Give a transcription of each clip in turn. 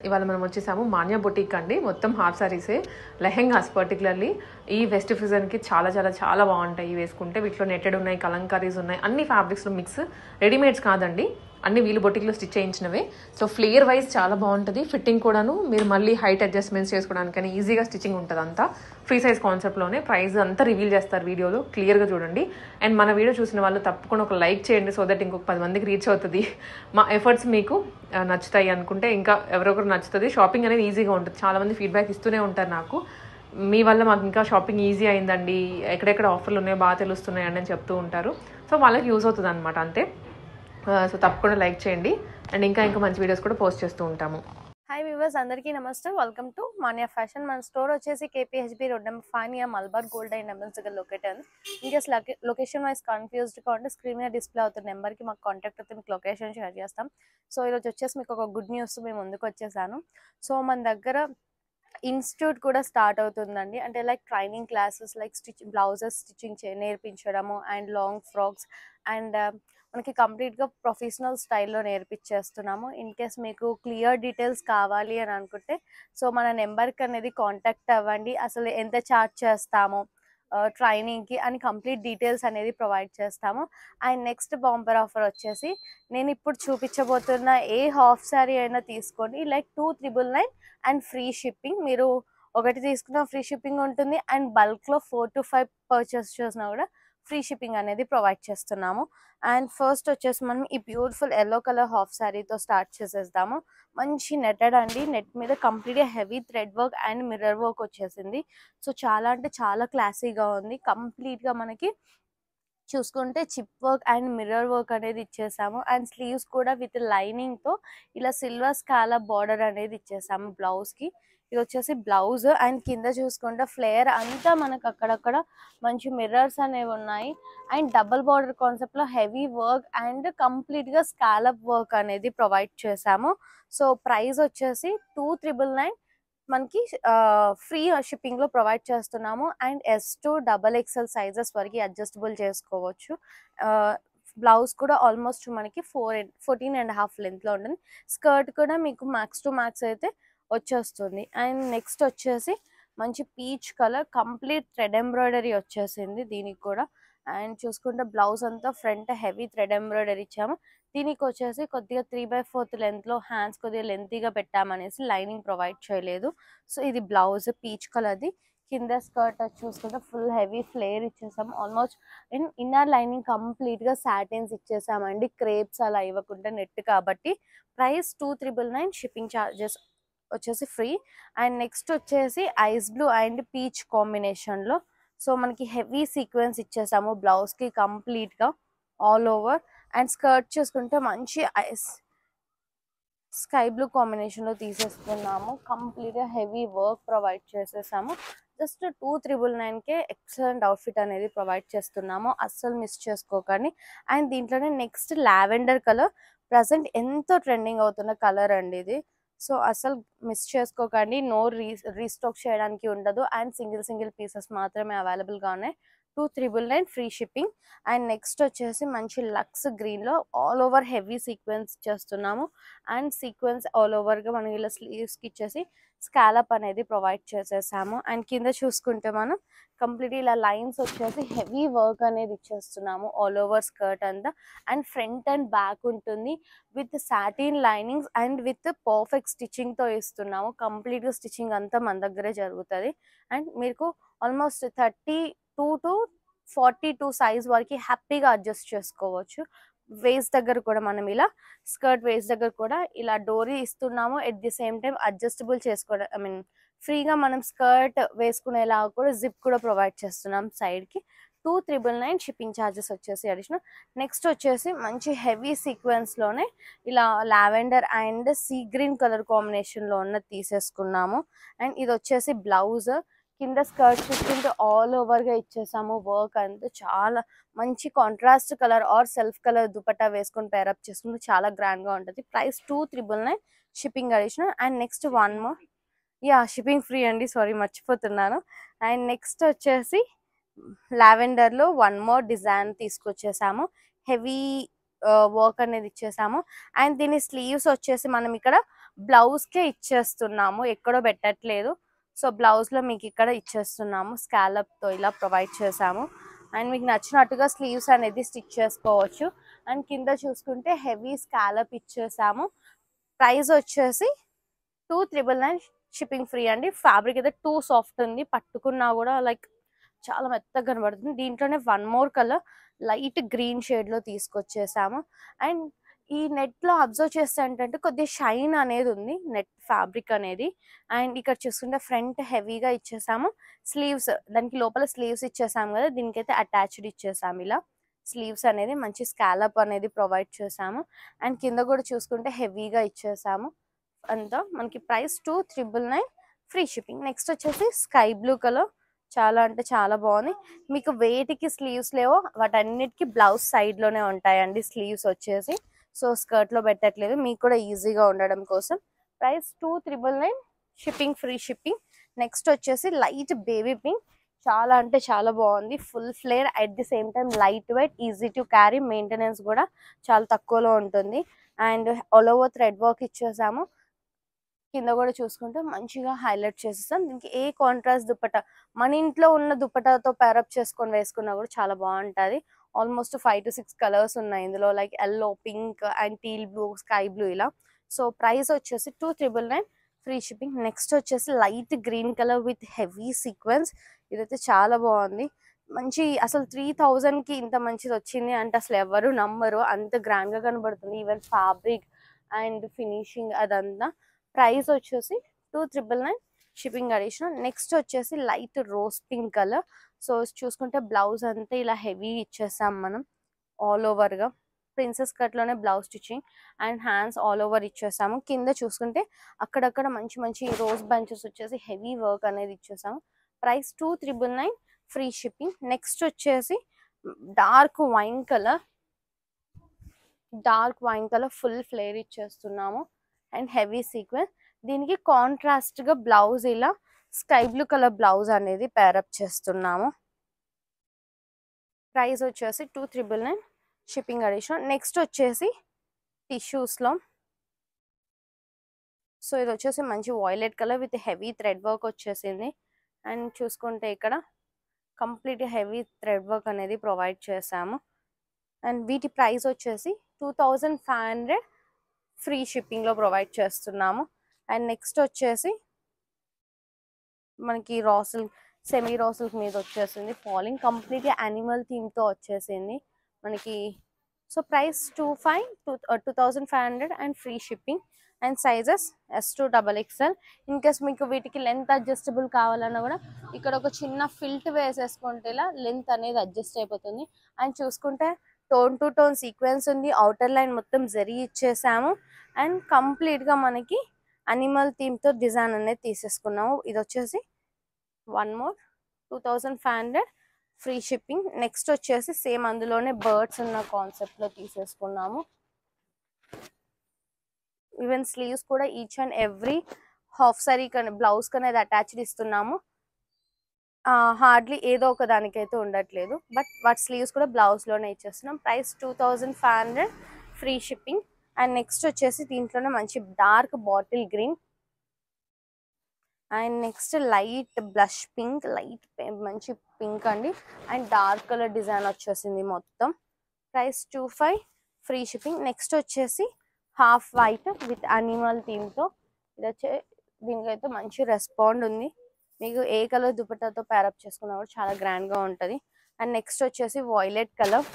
ఇవాళ మనం వచ్చేసాము మాన్యా బొటిక్ అండి. మొత్తం హాఫ్ సారీసే, లెహెంగాస్ పర్టికులర్లీ ఈ ఫెస్టివ్ సీజన్కి చాలా చాలా చాలా బాగుంటాయి వేసుకుంటే. వీటిలో నెట్టెడ్ ఉన్నాయి, కలంకారీస్ ఉన్నాయి, అన్ని ఫ్యాబ్రిక్స్లో మిక్స్, రెడీమేడ్స్ కాదండి, అన్ని వీళ్ళు బొటిక్లో స్టిచ్ చేయించినవే. సో ఫ్లేయర్ వైజ్ చాలా బాగుంటుంది, ఫిట్టింగ్ కూడాను మీరు మళ్ళీ హైట్ అడ్జస్ట్మెంట్స్ చేసుకోవడానికని ఈజీగా స్టిచ్చింగ్ ఉంటుంది. అంతా ఫ్రీ సైజ్ కాన్సెప్ట్లోనే. ప్రైస్ అంతా రివీల్ చేస్తారు వీడియోలో, క్లియర్గా చూడండి. అండ్ మన వీడియో చూసిన వాళ్ళు తప్పకుండా ఒక లైక్ చేయండి, సో దట్ ఇంకొక 10 మందికి రీచ్ అవుతుంది. మా ఎఫర్ట్స్ మీకు నచ్చుతాయి అనుకుంటే ఇంకా ఎవరొకరు నచ్చుతుంది. షాపింగ్ అనేది ఈజీగా ఉంటుంది, చాలామంది ఫీడ్బ్యాక్ ఇస్తూనే ఉంటారు నాకు, మీ వల్ల మాకు ఇంకా షాపింగ్ ఈజీ అయిందండి, ఎక్కడెక్కడ ఆఫర్లు ఉన్నాయో బాగా తెలుస్తున్నాయండి అని చెప్తూ ఉంటారు. సో వాళ్ళకి యూజ్ అవుతుంది అనమాట, అంతే. సో తప్పకుండా లైక్ చేయండి. అండ్ ఇంకా మంచి వీడియోస్ కూడా పోస్ట్ చేస్తూ ఉంటాము. హాయ్ వ్యూవర్స్, అందరికీ నమస్తే. Welcome to Manya fashion. మన స్టోర్ వచ్చేసి KPHB road number 5 near Malabar gold and diamonds దగ్గర లొకేట్ అయింది. ఇన్కేస్ లొకేషన్ వైజ్ కన్ఫ్యూజ్డ్గా ఉంటే స్క్రీన్ మీద డిస్ప్లే అవుతున్న నెంబర్కి మాకు కాంటాక్ట్ అయితే మీకు లొకేషన్ షేర్ చేస్తాం. సో ఈరోజు వచ్చేసి మీకు ఒక గుడ్ న్యూస్ మేము ముందుకు వచ్చేసాను. సో మన దగ్గర ఇన్స్టిట్యూట్ కూడా స్టార్ట్ అవుతుందండి. అంటే like training classes, like blouses stitching నేర్పించడము, అండ్ లాంగ్ ఫ్రాక్స్, అండ్ మనకి కంప్లీట్గా ప్రొఫెషనల్ స్టైల్లో నేర్పించేస్తున్నాము. ఇన్ కేస్ మీకు క్లియర్ డీటెయిల్స్ కావాలి అని అనుకుంటే సో మన నెంబర్కి అనేది కాంటాక్ట్ అవ్వండి. అసలు ఎంత ఛార్జ్ చేస్తామో ట్రైనింగ్కి అని కంప్లీట్ డీటెయిల్స్ అనేది ప్రొవైడ్ చేస్తాము. అండ్ నెక్స్ట్ బంపర్ ఆఫర్ వచ్చేసి నేను ఇప్పుడు చూపించబోతున్న ఏ హాఫ్ శారీ అయినా తీసుకోండి, లైక్ 2,999 అండ్ ఫ్రీ షిప్పింగ్. మీరు ఒకటి తీసుకున్న ఫ్రీ షిప్పింగ్ ఉంటుంది, అండ్ బల్క్లో 4 to 5 పర్చేస్ చేసినా కూడా ఫ్రీ షిప్పింగ్ అనేది ప్రొవైడ్ చేస్తున్నాము. అండ్ ఫస్ట్ వచ్చేసి మనం ఈ బ్యూటిఫుల్ ఎల్లో కలర్ హాఫ్ శారీతో స్టార్ట్ చేసేద్దాము. మంచి నెట్టెడ్ అండి, నెట్ మీద కంప్లీట్గా heavy thread work and mirror work వచ్చేసింది. సో చాలా అంటే చాలా క్లాసీగా ఉంది. కంప్లీట్గా మనకి చూసుకుంటే chip work and mirror work అనేది ఇచ్చేసాము. అండ్ స్లీవ్స్ కూడా విత్ లైనింగ్తో ఇలా సిల్వర్ స్కాలప్ బార్డర్ అనేది ఇచ్చేసాము బ్లౌజ్కి. ఇది వచ్చేసి బ్లౌజ్. అండ్ కింద చూసుకుంటే ఫ్లేయర్ అంతా మనకు అక్కడక్కడ మంచి మిర్రర్స్ అనేవి ఉన్నాయి. అండ్ డబుల్ బార్డర్ కాన్సెప్ట్లో హెవీ వర్క్ అండ్ కంప్లీట్గా స్కాలప్ వర్క్ అనేది ప్రొవైడ్ చేసాము. సో ప్రైస్ వచ్చేసి 2,999 మనకి ఫ్రీ షిప్పింగ్ లో ప్రొవైడ్ చేస్తున్నాము. And S to XXL sizes వరకు అడ్జస్టబుల్ చేసుకోవచ్చు. బ్లౌజ్ కూడా ఆల్మోస్ట్ మనకి 14.5 లెంత్ లో ఉంటుంది. స్కర్ట్ కూడా మీకు మ్యాక్స్ టు మ్యాక్స్ అయితే వచ్చేస్తుంది. అండ్ నెక్స్ట్ వచ్చేసి మంచి peach colour complete thread embroidery వచ్చేసింది దీనికి కూడా. అండ్ చూసుకుంటే బ్లౌజ్ అంతా ఫ్రంట్ హెవీ థ్రెడ్ ఎంబ్రాయిడరీ ఇచ్చాము. దీనికి వచ్చేసి కొద్దిగా 3/4 లెంత్లో హ్యాండ్స్ కొద్దిగా లెంతీగా పెట్టామనేసి లైనింగ్ ప్రొవైడ్ చేయలేదు. సో ఇది బ్లౌజ్ పీచ్ కలర్ది. కింద స్కర్ట్ చూసుకుంటే ఫుల్ హెవీ ఫ్లేర్ ఇచ్చేసాము ఆల్మోస్ట్. అండ్ ఇన్నర్ లైనింగ్ కంప్లీట్గా సాటిన్స్ ఇచ్చేసామండి, క్రేప్స్ అలా ఇవ్వకుండా నెట్ కాబట్టి. ప్రైస్ 2,999, షిప్పింగ్ ఛార్జెస్ వచ్చేసి ఫ్రీ. అండ్ నెక్స్ట్ వచ్చేసి ఐస్ బ్లూ అండ్ పీచ్ కాంబినేషన్లో సో మనకి హెవీ సీక్వెన్స్ ఇచ్చేసాము బ్లౌజ్కి కంప్లీట్గా ఆల్ ఓవర్. అండ్ స్కర్ట్ చూసుకుంటే మంచి స్కై బ్లూ కాంబినేషన్లో తీసేస్తున్నాము. కంప్లీట్గా హెవీ వర్క్ ప్రొవైడ్ చేసేసాము. జస్ట్ 2,999కే ఎక్సలెంట్ అవుట్ఫిట్ అనేది ప్రొవైడ్ చేస్తున్నాము, అస్సలు మిస్ చేసుకోకండి. అండ్ దీంట్లోనే నెక్స్ట్ లావెండర్ కలర్, ప్రజెంట్ ఎంతో ట్రెండింగ్ అవుతున్న కలర్ అండి ఇది. సో అసలు మిస్ చేసుకోకండి, నో రీస్టాక్ చేయడానికి ఉండదు. అండ్ సింగిల్ పీసెస్ మాత్రమే అవైలబుల్గా ఉన్నాయి. 2,999 ఫ్రీ షిప్పింగ్. అండ్ నెక్స్ట్ వచ్చేసి మంచి లక్స్ గ్రీన్లో ఆల్ ఓవర్ హెవీ సీక్వెన్స్ చేస్తున్నాము. అండ్ సీక్వెన్స్ ఆల్ ఓవర్గా మనం ఇలా స్లీవ్స్కి ఇచ్చేసి స్కాలప్ అనేది ప్రొవైడ్ చేసేసాము. అండ్ కింద చూసుకుంటే మనం కంప్లీట్ ఇలా లైన్స్ వచ్చేసి హెవీ వర్క్ అనేది ఇచ్చేస్తున్నాము ఆల్ ఓవర్ స్కర్ట్ అంతా. అండ్ ఫ్రంట్ అండ్ బ్యాక్ ఉంటుంది with satin linings and with perfect స్టిచ్చింగ్తో ఇస్తున్నాము. కంప్లీట్గా స్టిచ్చింగ్ అంతా మన దగ్గరే జరుగుతుంది. అండ్ మీకు ఆల్మోస్ట్ 32 to 42 సైజ్ వరకు హ్యాపీగా అడ్జస్ట్ చేసుకోవచ్చు. వేస్ట్ దగ్గర కూడా మనం ఇలా స్కర్ట్ వేస్ట్ దగ్గర కూడా ఇలా డోరీ ఇస్తున్నాము. At the same time adjustable చేసుకోవడం ఫ్రీగా మనం స్కర్ట్ వేసుకునేలా కూడా జిప్ కూడా ప్రొవైడ్ చేస్తున్నాం సైడ్కి. 2,999 షిప్పింగ్ ఛార్జెస్ వచ్చేసి అడిషనల్. నెక్స్ట్ వచ్చేసి మంచి హెవీ సీక్వెన్స్లోనే ఇలా lavender and sea green colour కాంబినేషన్లో ఉన్నది తీసేసుకున్నాము. అండ్ ఇది వచ్చేసి బ్లౌజ్. కింద స్కర్ట్ చూసుకుంటే ఆల్ ఓవర్గా ఇచ్చేసాము వర్క్ అంతా. చాలా మంచి contrast colour or self colour dupatta వేసుకొని పేరప్ చేసుకుంటే చాలా గ్రాండ్గా ఉంటుంది. Price 2,999, shipping additional. And next one more, shipping free అండి, సారీ మర్చిపోతున్నాను. అండ్ నెక్స్ట్ వచ్చేసి లావెండర్లో వన్ మోర్ డిజైన్ తీసుకొచ్చేసాము. హెవీ వర్క్ అనేది ఇచ్చేసాము. అండ్ దీని స్లీవ్స్ వచ్చేసి మనం ఇక్కడ బ్లౌజ్కే ఇచ్చేస్తున్నాము, ఎక్కడో పెట్టట్లేదు. సో బ్లౌజ్లో మీకు ఇక్కడ ఇచ్చేస్తున్నాము, స్కాలప్తో ఇలా ప్రొవైడ్ చేసాము. అండ్ మీకు నచ్చినట్టుగా స్లీవ్స్ అనేది స్టిచ్ చేసుకోవచ్చు. అండ్ కింద చూసుకుంటే హెవీ స్కాలప్ ఇచ్చేసాము. ప్రైస్ వచ్చేసి 2,999 షిప్పింగ్ ఫ్రీ అండి. ఫ్యాబ్రిక్ అయితే టూ సాఫ్ట్ ఉంది, పట్టుకున్నా కూడా లైక్ చాలా మెత్తగా కనబడుతుంది. దీంట్లోనే one more colour light green shade లో తీసుకొచ్చేసాము. అండ్ ఈ నెట్ లో అబ్జర్వ్ చేస్తే ఏంటంటే కొద్దిగా షైన్ అనేది ఉంది నెట్ ఫ్యాబ్రిక్ అనేది. అండ్ ఇక్కడ చూసుకుంటే ఫ్రంట్ హెవీగా ఇచ్చేసాము. స్లీవ్స్ దానికి లోపల స్లీవ్స్ ఇచ్చేసాము కదా, దీనికైతే అటాచ్డ్ ఇచ్చేసాము. ఇలా స్లీవ్స్ అనేది మంచి స్కాలప్ అనేది ప్రొవైడ్ చేసాము. అండ్ కింద కూడా చూసుకుంటే హెవీగా ఇచ్చేసాము. అంతా మనకి ప్రైస్ 2,999 ఫ్రీ షిప్పింగ్. నెక్స్ట్ వచ్చేసి స్కై బ్లూ కలర్, చాలా అంటే చాలా బాగుంది. మీకు వేటికి స్లీవ్స్ లేవో వాటన్నిటికీ బ్లౌజ్ సైడ్ లోనే ఉంటాయండి స్లీవ్స్ వచ్చేసి. సో స్కర్ట్ లో పెట్టట్లేదు, మీకు కూడా ఈజీగా ఉండడం కోసం. Price 2,999 shipping free shipping. Next వచ్చేసి లైట్ బేబీ పింక్, చాలా అంటే చాలా బాగుంది. Full flare at the same time light weight, easy to carry, maintenance కూడా చాలా తక్కువలో ఉంటుంది. And all over thread work ఇచ్చేసాము. కింద కూడా చూసుకుంటే మంచిగా హైలైట్ చేసేస్తాం. దీనికి ఏ కాంట్రాస్ట్ దుప్పట మన ఇంట్లో ఉన్న దుప్పటాతో పేరప్ చేసుకొని వేసుకున్నా కూడా చాలా బాగుంటుంది. ఆల్మోస్ట్ 5 to 6 కలర్స్ ఉన్నాయి ఇందులో, like yellow, pink and teal blue, sky blue ఇలా. సో ప్రైస్ వచ్చేసి 2,999 ఫ్రీ షిప్పింగ్. నెక్స్ట్ వచ్చేసి light green colour with heavy sequence, ఇదైతే చాలా బాగుంది. మంచి అసలు 3,000కి ఇంత మంచిది వచ్చింది అంటే అసలు ఎవరు నమ్మరు, అంత గ్రాండ్ గా కనబడుతుంది. ఈవెన్ ఫ్యాబ్రిక్ అండ్ ఫినిషింగ్ అదంతా. ప్రైస్ వచ్చేసి 2,999 షిప్పింగ్ అడిషనల్. నెక్స్ట్ వచ్చేసి light rose pink colour. So చూసుకుంటే బ్లౌజ్ అంతా ఇలా హెవీ ఇచ్చేసాం మనం ఆల్ ఓవర్ గా. ప్రిన్సెస్ కట్ లోనే blouse stitching and hands all over ఇచ్చేసాము. కింద చూసుకుంటే అక్కడక్కడ మంచి మంచి రోజ్ బంచెస్ వచ్చేసి హెవీ వర్క్ అనేది ఇచ్చేసాము. Price 2,999 free shipping. నెక్స్ట్ వచ్చేసి dark wine colour, full flare ఇచ్చేస్తున్నాము అండ్ హెవీ సీక్వెన్స్. దీనికి కాంట్రాస్ట్ గా బ్లౌజ్ ఇలా స్కై బ్లూ కలర్ బ్లౌజ్ అనేది పేరప్ చేస్తున్నాము. ప్రైస్ వచ్చేసి 2,999 షిప్పింగ్ అడిషనల్. నెక్స్ట్ వచ్చేసి టిష్యూస్ లో, సో ఇది వచ్చేసి మంచి violet colour with heavy thread work వచ్చేసింది. అండ్ చూసుకుంటే ఇక్కడ కంప్లీట్ హెవీ థ్రెడ్ వర్క్ అనేది ప్రొవైడ్ చేసాము. అండ్ వీటి ప్రైస్ వచ్చేసి 2,500 ఫ్రీ షిప్పింగ్ లో ప్రొవైడ్ చేస్తున్నాము. అండ్ నెక్స్ట్ వచ్చేసి మనకి రాసిల్, సెమీ రాసిల్ మీద వచ్చేసింది, ఫాలింగ్ కంప్లీట్ యానిమల్ థీమ్ తో వచ్చేసింది మనకి. So price 2,500 and free shipping. And sizes S2XXL. In case మీకు వీటికి లెంత్ అడ్జస్టబుల్ కావాలన్నా కూడా ఇక్కడ ఒక చిన్న ఫిల్ట్ వేసేసుకుంటే ఇలా లెంత్ అనేది అడ్జస్ట్ అయిపోతుంది. అండ్ చూసుకుంటే టోన్ టు టోన్ సీక్వెన్స్ ఉంది, అవుటర్ లైన్ మొత్తం జరీ ఇచ్చేసాము. అండ్ కంప్లీట్ గా మనకి అనిమల్ థీమ్ తో డిజైన్ అనేది తీసేసుకున్నాము. ఇది వచ్చేసి one more 2,500 free shipping. Next వచ్చేసి సేమ్ అందులోనే బర్డ్స్ ఉన్న కాన్సెప్ట్ లో తీసేసుకున్నాము. ఈవెన్ స్లీవ్స్ కూడా each and every half sorry blouse కనేది అటాచ్డ్ ఇస్తున్నాము. హార్డ్లీ ఏదో ఒక దానికైతే ఉండట్లేదు, బట్ వాటి స్లీవ్స్ కూడా బ్లౌజ్ లోనే ఇచ్చేస్తున్నాం. Price 2,500 free shipping. And next వచ్చేసి దీంట్లోనే మంచి dark bottle green and next light blush pink, light మంచి పింక్ అండి. అండ్ డార్క్ కలర్ డిజైన్ వచ్చేసింది మొత్తం. Price 2,500 free shipping. నెక్స్ట్ వచ్చేసి half white with animal theme తో, ఇది వచ్చే దీనికైతే మంచి రెస్పాండ్ ఉంది. మీకు ఏ కలర్ దుపట్టాతో పేరప్ చేసుకున్నా కూడా చాలా గ్రాండ్ గా ఉంటది. అండ్ నెక్స్ట్ వచ్చేసి వాయిలెట్ కలర్.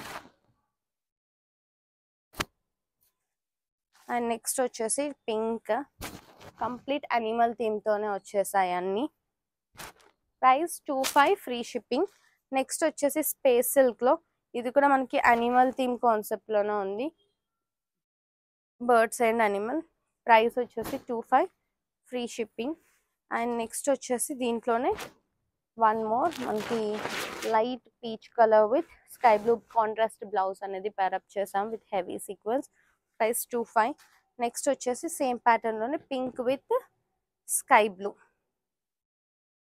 అండ్ నెక్స్ట్ వచ్చేసి పింక్, కంప్లీట్ అనిమల్ థీమ్ తోనే వచ్చేసాయి అన్ని. Price 2,500 free shipping. నెక్స్ట్ వచ్చేసి స్పేస్ సిల్క్ లో, ఇది కూడా మనకి అనిమల్ థీమ్ కాన్సెప్ట్ లోనే ఉంది, బర్డ్స్ అండ్ అనిమల్. ప్రైస్ వచ్చేసి 2,500 ఫ్రీ షిప్పింగ్. అండ్ నెక్స్ట్ వచ్చేసి దీంట్లోనే వన్ మోర్ మనకి light peach colour with sky blue contrast blouse అనేది పేరప్ చేసాం with heavy sequence. Price 2,500. Next వచ్చేసి సేమ్ ప్యాటర్న్ లోనే pink with sky blue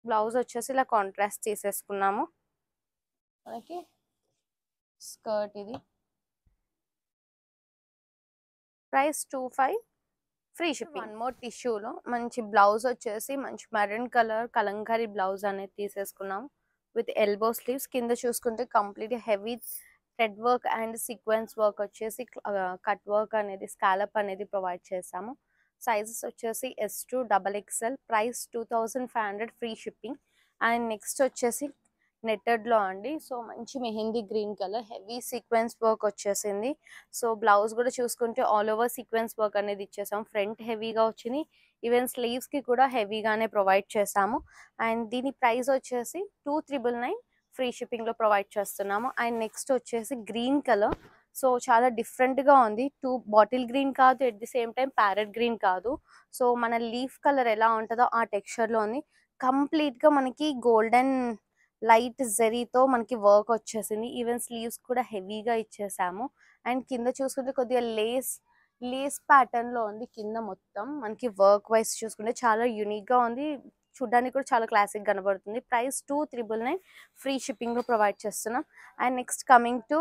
blouse వచ్చేసి ఇలా కాంట్రాస్ట్ చేసేసుకున్నాము. మనకి స్కర్ట్ ఇది ప్రైస్ 25 ఫ్రీ షిప్పింగ్. వన్ మోర్ టిష్యూలో మంచి బ్లౌజ్ వచ్చేసి మంచి మెరూన్ కలర్ కలంకారీ బ్లౌజ్ అనేది తీసేసుకున్నాం విత్ ఎల్బో స్లీవ్స్. కింద చూసుకుంటే complete heavy thread work and sequence work వచ్చేసి కట్ వర్క్ అనేది స్కాలప్ అనేది ప్రొవైడ్ చేసాము. సైజెస్ వచ్చేసి S2 XXL. Price 2500 free shipping. And next వచ్చేసి నెట్టెడ్లో అండి. సో మంచి mehndi green colour heavy sequence work వచ్చేసింది. సో బ్లౌజ్ కూడా చూసుకుంటే ఆల్ ఓవర్ సీక్వెన్స్ వర్క్ అనేది ఇచ్చేసాం. ఫ్రంట్ హెవీగా వచ్చింది, ఈవెన్ స్లీవ్స్కి కూడా హెవీగానే ప్రొవైడ్ చేసాము. అండ్ దీని ప్రైస్ వచ్చేసి 2999 ఫ్రీ షిప్పింగ్లో ప్రొవైడ్ చేస్తున్నాము. అండ్ నెక్స్ట్ వచ్చేసి గ్రీన్ కలర్. సో చాలా డిఫరెంట్గా ఉంది. బాటిల్ గ్రీన్ కాదు, at the same time parrot green కాదు. సో మన లీఫ్ కలర్ ఎలా ఉంటుందో ఆ టెక్స్చర్లో ఉంది. కంప్లీట్గా మనకి గోల్డెన్ లైట్ జరీతో మనకి వర్క్ వచ్చేసింది. ఈవెన్ స్లీవ్స్ కూడా హెవీగా ఇచ్చేసాము. అండ్ కింద చూసుకుంటే కొద్దిగా లేస్ ప్యాటర్న్లో ఉంది. కింద మొత్తం మనకి వర్క్ వైజ్ చూసుకుంటే చాలా యూనిక్గా ఉంది. చూడ్డానికి కూడా చాలా క్లాసిక్ కనబడుతుంది. ప్రైస్ 2999 ఫ్రీ షిప్పింగ్లో ప్రొవైడ్ చేస్తున్నాం. And next coming to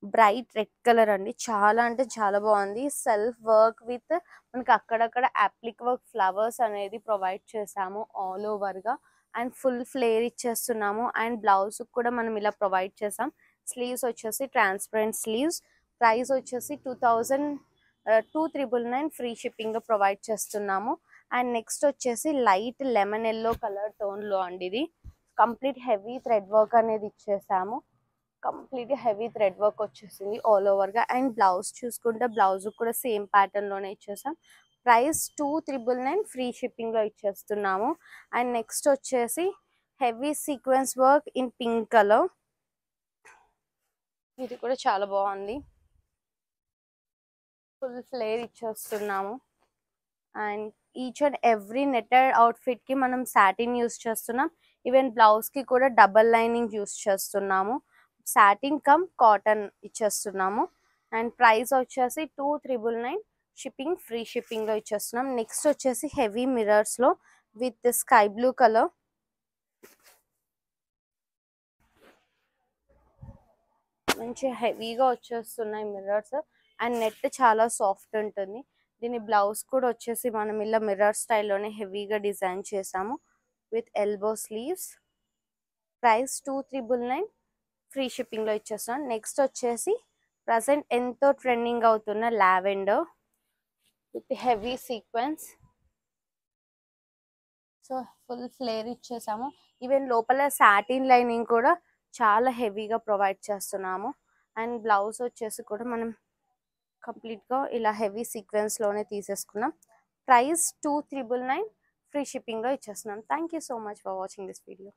bright red colour అండి. చాలా అంటే చాలా బాగుంది. సెల్ఫ్ వర్క్ విత్ మనకి అక్కడక్కడ అప్లిక్ వర్క్ ఫ్లవర్స్ అనేది ప్రొవైడ్ చేసాము ఆల్ ఓవర్గా. అండ్ ఫుల్ ఫ్లేర్ ఇచ్చేస్తున్నాము. అండ్ బ్లౌజ్ కూడా మనం ఇలా ప్రొవైడ్ చేసాం. స్లీవ్స్ వచ్చేసి ట్రాన్స్పరెంట్ స్లీవ్స్. ప్రైస్ వచ్చేసి 2999 ఫ్రీ షిప్పింగ్లో ప్రొవైడ్ చేస్తున్నాము. అండ్ నెక్స్ట్ వచ్చేసి లైట్ లెమన్ ఎల్లో కలర్ టోన్లో అండి. ఇది కంప్లీట్ హెవీ థ్రెడ్ వర్క్ అనేది ఇచ్చేసాము. కంప్లీట్ హెవీ థ్రెడ్ వర్క్ వచ్చేసింది ఆల్ ఓవర్గా. అండ్ బ్లౌజ్ చూసుకుంటే బ్లౌజ్ కూడా సేమ్ ప్యాటర్న్లోనే ఇచ్చేసాం. ప్రైస్ 2999 ఫ్రీ షిప్పింగ్లో ఇచ్చేస్తున్నాము. అండ్ నెక్స్ట్ వచ్చేసి heavy sequence work in pink colour. ఇది కూడా చాలా బాగుంది. ఫుల్ ఫ్లేర్ ఇచ్చేస్తున్నాము. And each and every netted అవుట్ఫిట్కి మనం సాటిన్ యూస్ చేస్తున్నాం. ఈవెన్ బ్లౌజ్కి కూడా డబల్ లైనింగ్ యూస్ చేస్తున్నాము. సాటిన్ కమ్ కాటన్ ఇచ్చేస్తున్నాము. అండ్ ప్రైస్ వచ్చేసి 2999 షిప్పింగ్ ఫ్రీ షిప్పింగ్లో ఇచ్చేస్తున్నాం. నెక్స్ట్ వచ్చేసి హెవీ మిర్రర్స్లో విత్ స్కై బ్లూ కలర్. మంచి హెవీగా వచ్చేస్తున్నాయి మిర్రర్స్. అండ్ నెట్ చాలా సాఫ్ట్ ఉంటుంది. దీని బ్లౌజ్ కూడా వచ్చేసి మనం ఇలా మిర్రర్ స్టైల్లోనే హెవీగా డిజైన్ చేసాము with elbow sleeves. Price 2999 free షిప్పింగ్లో ఇచ్చేస్తాం. నెక్స్ట్ వచ్చేసి ప్రజెంట్ ఎంతో ట్రెండింగ్ అవుతున్న lavender with heavy sequence. So full flare ఇచ్చేసాము. ఈవెన్ లోపల సాటిన్ లైనింగ్ కూడా చాలా హెవీగా ప్రొవైడ్ చేస్తున్నాము. అండ్ బ్లౌజ్ వచ్చేసి కూడా మనం కంప్లీట్గా ఇలా హెవీ సీక్వెన్స్లోనే తీసేసుకున్నాం. ప్రైస్ 2999 ఫ్రీ షిప్పింగ్లో ఇచ్చేస్తున్నాం. Thank you so much for watching this video.